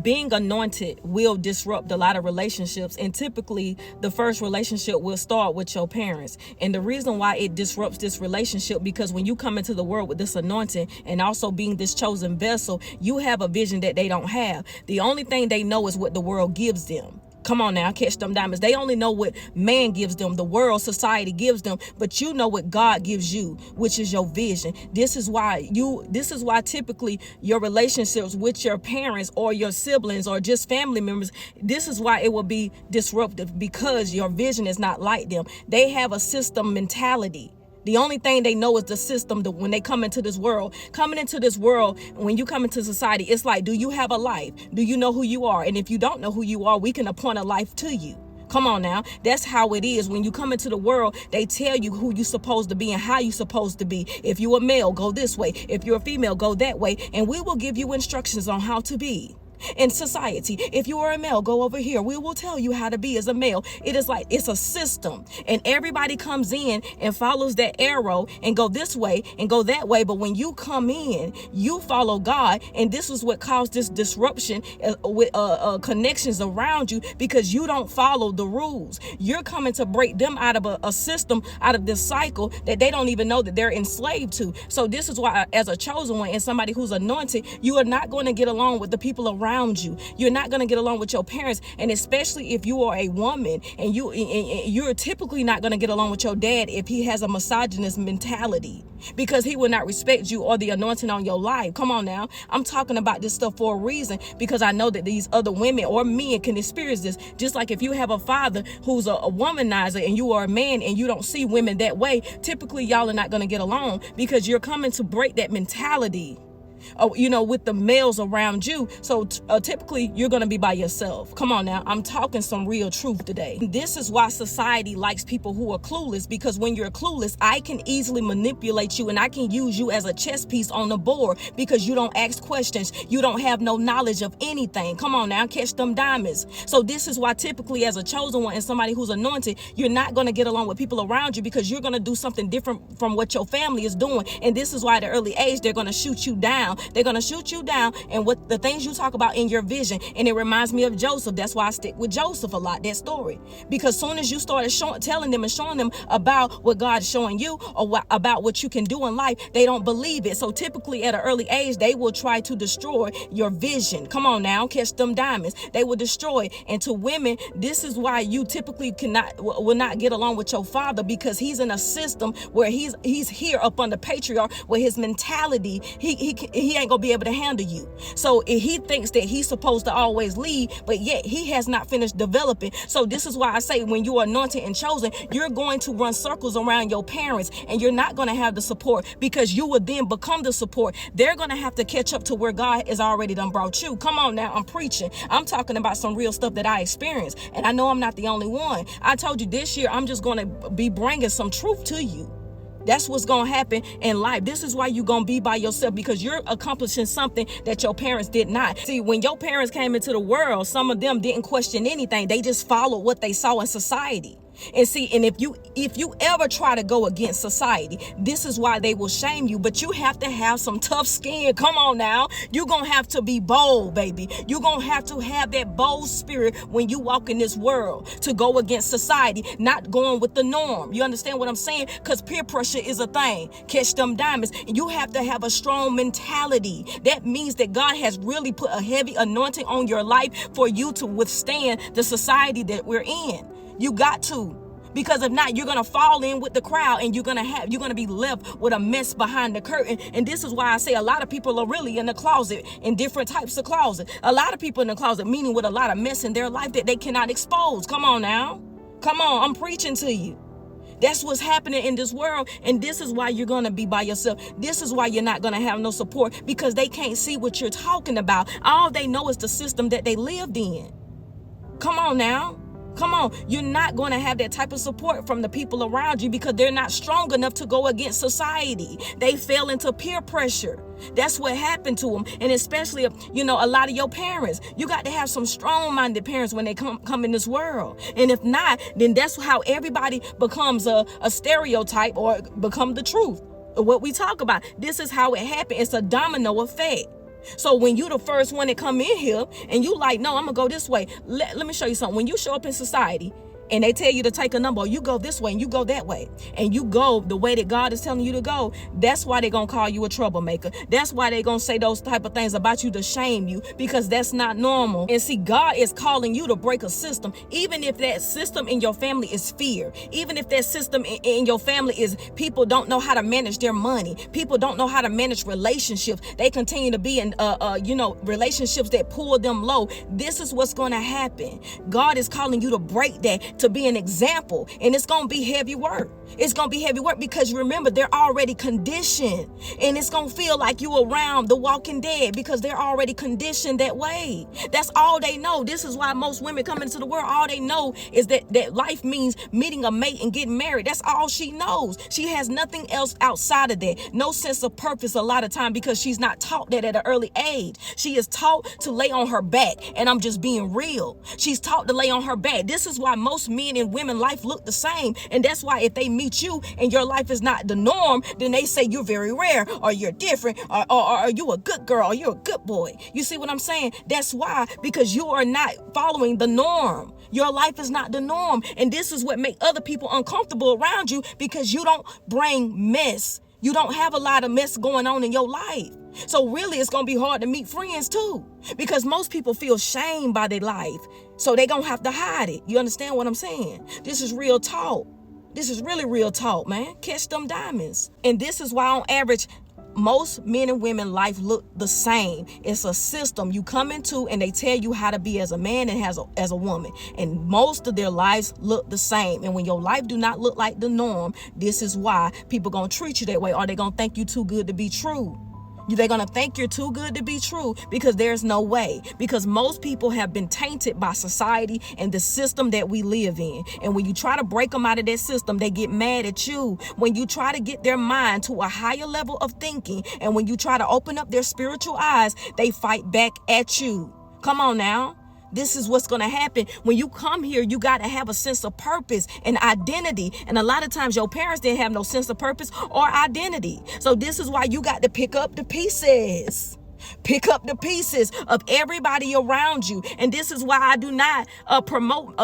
being anointed will disrupt a lot of relationships, and typically the first relationship will start with your parents. And the reason why it disrupts this relationship, because when you come into the world with this anointing and also being this chosen vessel, you have a vision that they don't have. The only thing they know is what the world gives them. Come on now, catch them diamonds. They only know what man gives them, the world, society gives them, but you know what God gives you, which is your vision. This is why typically your relationships with your parents or your siblings or just family members, this is why it will be disruptive, because your vision is not like them. They have a system mentality. The only thing they know is the system that when they come into this world. Coming into this world, when you come into society, it's like, do you have a life? Do you know who you are? And if you don't know who you are, we can appoint a life to you. Come on now. That's how it is. When you come into the world, they tell you who you're supposed to be and how you're supposed to be. If you're a male, go this way. If you're a female, go that way. And we will give you instructions on how to be. In society, if you are a male, go over here. We will tell you how to be as a male. It is like it's a system, and everybody comes in and follows that arrow and go this way and go that way. But when you come in, you follow God, and this is what caused this disruption with connections around you, because you don't follow the rules. You're coming to break them out of a system, out of this cycle that they don't even know that they're enslaved to. So this is why, as a chosen one and somebody who's anointed, you are not going to get along with the people around you. You're not going to get along with your parents, and especially if you are a woman, and you're typically not going to get along with your dad if he has a misogynist mentality, because he will not respect you or the anointing on your life. Come on now. I'm talking about this stuff for a reason, because I know that these other women or men can experience this. Just like if you have a father who's a womanizer and you are a man and you don't see women that way, typically y'all are not going to get along, because you're coming to break that mentality, with the males around you. So typically you're going to be by yourself. Come on now. I'm talking some real truth today. This is why society likes people who are clueless, because when you're clueless, I can easily manipulate you and I can use you as a chess piece on the board, because you don't ask questions. You don't have no knowledge of anything. Come on now, catch them diamonds. So this is why typically as a chosen one and somebody who's anointed, you're not going to get along with people around you, because you're going to do something different from what your family is doing. And this is why at an early age, they're going to shoot you down. They're going to shoot you down, and what the things you talk about in your vision. And it reminds me of Joseph. That's why I stick with Joseph a lot, that story, because soon as you started telling them and showing them about what God's showing you, or about what you can do in life, they don't believe it. So typically at an early age, they will try to destroy your vision. Come on now, catch them diamonds. They will destroy it. And to women, this is why you typically will not get along with your father, because he's in a system where he's here up under patriarch, where his mentality, he ain't gonna be able to handle you. So he thinks that he's supposed to always lead, but yet he has not finished developing. So this is why I say, when you are anointed and chosen, you're going to run circles around your parents, and you're not going to have the support, because you will then become the support. They're going to have to catch up to where God has already done brought you. Come on now, I'm preaching. I'm talking about some real stuff that I experienced, and I know I'm not the only one. I told you this year, I'm just going to be bringing some truth to you. That's what's going to happen in life. This is why you're going to be by yourself, because you're accomplishing something that your parents did not. See, when your parents came into the world, some of them didn't question anything. They just followed what they saw in society. And see, and if you ever try to go against society, this is why they will shame you. But you have to have some tough skin. Come on now. You're going to have to be bold, baby. You're going to have that bold spirit when you walk in this world, to go against society, not going with the norm. You understand what I'm saying? Because peer pressure is a thing. Catch them diamonds. You have to have a strong mentality. That means that God has really put a heavy anointing on your life for you to withstand the society that we're in. You got to, because if not, you're going to fall in with the crowd, and you're going to be left with a mess behind the curtain. And this is why I say a lot of people are really in the closet, in different types of closet. A lot of people in the closet, meaning with a lot of mess in their life that they cannot expose. Come on now. Come on. I'm preaching to you. That's what's happening in this world. And this is why you're going to be by yourself. This is why you're not going to have no support, because they can't see what you're talking about. All they know is the system that they lived in. Come on now. Come on, you're not going to have that type of support from the people around you, because they're not strong enough to go against society. They fell into peer pressure. That's what happened to them. And especially, a lot of your parents. You got to have some strong-minded parents when they come in this world. And if not, then that's how everybody becomes a stereotype, or become the truth of what we talk about. This is how it happened. It's a domino effect. So when you the first one that come in here and you like, no, I'm gonna go this way. Let me show you something. When you show up in society and they tell you to take a number, you go this way and you go that way, and you go the way that God is telling you to go, that's why they're gonna call you a troublemaker. That's why they're gonna say those type of things about you to shame you, because that's not normal. And see, God is calling you to break a system, even if that system in your family is fear, even if that system in your family is people don't know how to manage their money, people don't know how to manage relationships, they continue to be in relationships that pull them low. This is what's gonna happen. God is calling you to break that, to be an example, and it's gonna be heavy work. It's gonna be heavy work because remember, they're already conditioned, and it's gonna feel like you around the walking dead because they're already conditioned that way. That's all they know. This is why most women come into the world, all they know is that life means meeting a mate and getting married. That's all she knows. She has nothing else outside of that. No sense of purpose a lot of time, because she's not taught that at an early age. She is taught to lay on her back, and I'm just being real. She's taught to lay on her back. This is why most men and women life look the same, and that's why if they meet you and your life is not the norm, then they say you're very rare, or you're different, or are you a good girl, or you're a good boy. You see what I'm saying? That's why, because you are not following the norm. Your life is not the norm, and this is what makes other people uncomfortable around you, because you don't bring mess. You don't have a lot of mess going on in your life. So really, it's going to be hard to meet friends too, because most people feel shame by their life. So they're going to have to hide it. You understand what I'm saying? This is real talk. This is really real talk, man. Catch them diamonds. And this is why on average, most men and women life look the same. It's a system you come into, and they tell you how to be as a man and as a woman. And most of their lives look the same. And when your life do not look like the norm, this is why people going to treat you that way, or they going to think you too good to be true. They're going to think you're too good to be true, because there's no way. Because most people have been tainted by society and the system that we live in. And when you try to break them out of that system, they get mad at you. When you try to get their mind to a higher level of thinking, and when you try to open up their spiritual eyes, they fight back at you. Come on now. This is what's going to happen. When you come here, you got to have a sense of purpose and identity. And a lot of times your parents didn't have no sense of purpose or identity. So this is why you got to pick up the pieces. Pick up the pieces of everybody around you. And this is why I do not promote,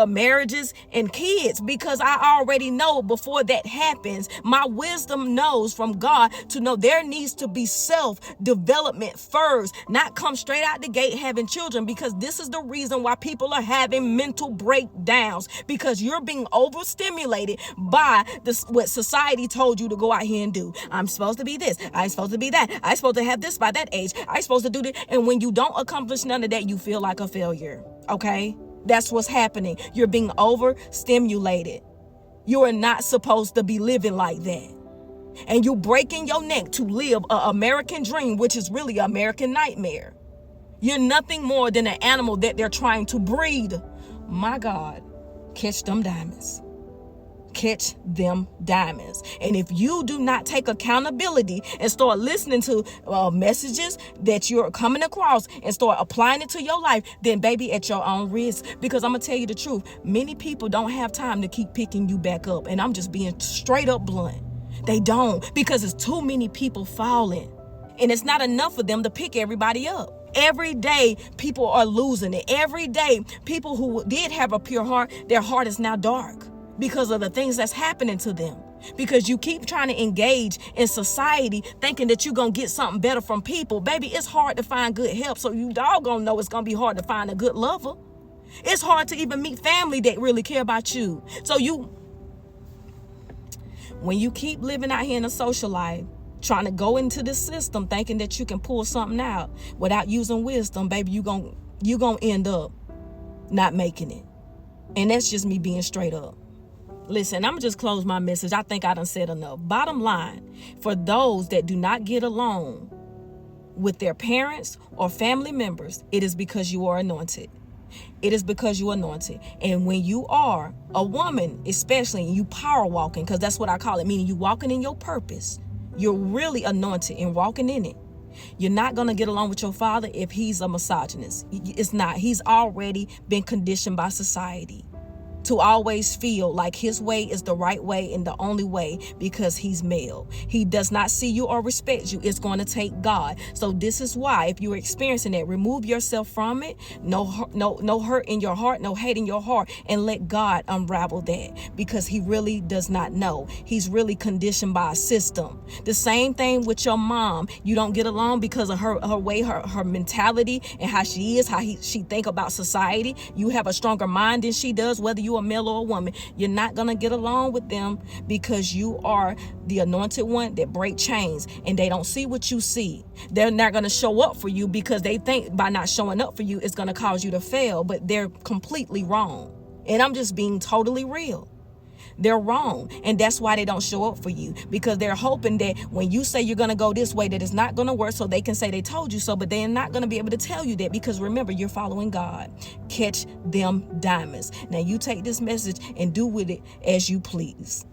marriages and kids, because I already know before that happens, my wisdom knows from God to know there needs to be self-development first, not come straight out the gate having children, because this is the reason why people are having mental breakdowns, because you're being overstimulated by what society told you to go out here and do. I'm supposed to be this. I'm supposed to be that. I'm supposed to have this by that age. I'm supposed to do this. And when you don't accomplish none of that, you feel like a failure. Okay? That's what's happening. You're being overstimulated. You are not supposed to be living like that. And you're breaking your neck to live an American dream, which is really an American nightmare. You're nothing more than an animal that they're trying to breed. My God, catch them diamonds. Catch them diamonds. And if you do not take accountability and start listening to messages that you're coming across and start applying it to your life, then baby, at your own risk. Because I'm gonna tell you the truth, many people don't have time to keep picking you back up. And I'm just being straight up blunt. They don't, because it's too many people falling, and it's not enough for them to pick everybody up. Every day people are losing it. Every day people who did have a pure heart, their heart is now dark, because of the things that's happening to them. Because you keep trying to engage in society thinking that you're going to get something better from people. Baby, it's hard to find good help. So you doggone know it's going to be hard to find a good lover. It's hard to even meet family that really care about you. So when you keep living out here in a social life, trying to go into the system thinking that you can pull something out without using wisdom, baby, you're going to end up not making it. And that's just me being straight up. Listen, I'm going to just close my message. I think I done said enough. Bottom line, for those that do not get along with their parents or family members, it is because you are anointed. It is because you're anointed. And when you are a woman, especially, and you power walking, because that's what I call it, meaning you walking in your purpose, you're really anointed and walking in it. You're not going to get along with your father if he's a misogynist. It's not. He's already been conditioned by society. to always feel like his way is the right way and the only way because he's male. He does not see you or respect you. It's going to take God. So this is why, if you're experiencing that, remove yourself from it. No hurt in your heart, no hate in your heart, and let God unravel that, because he really does not know. He's really conditioned by a system. The same thing with your mom. You don't get along because of her way, her mentality, and how she is, she think about society. You have a stronger mind than she does, whether you a male or a woman. You're not gonna get along with them because you are the anointed one that break chains, and they don't see what you see. They're not gonna show up for you because they think by not showing up for you it's gonna cause you to fail, but they're completely wrong. And I'm just being totally real. They're wrong, and that's why they don't show up for you, because they're hoping that when you say you're going to go this way, that it's not going to work, so they can say they told you so, but they're not going to be able to tell you that, because remember, you're following God. Catch them diamonds. Now you take this message and do with it as you please.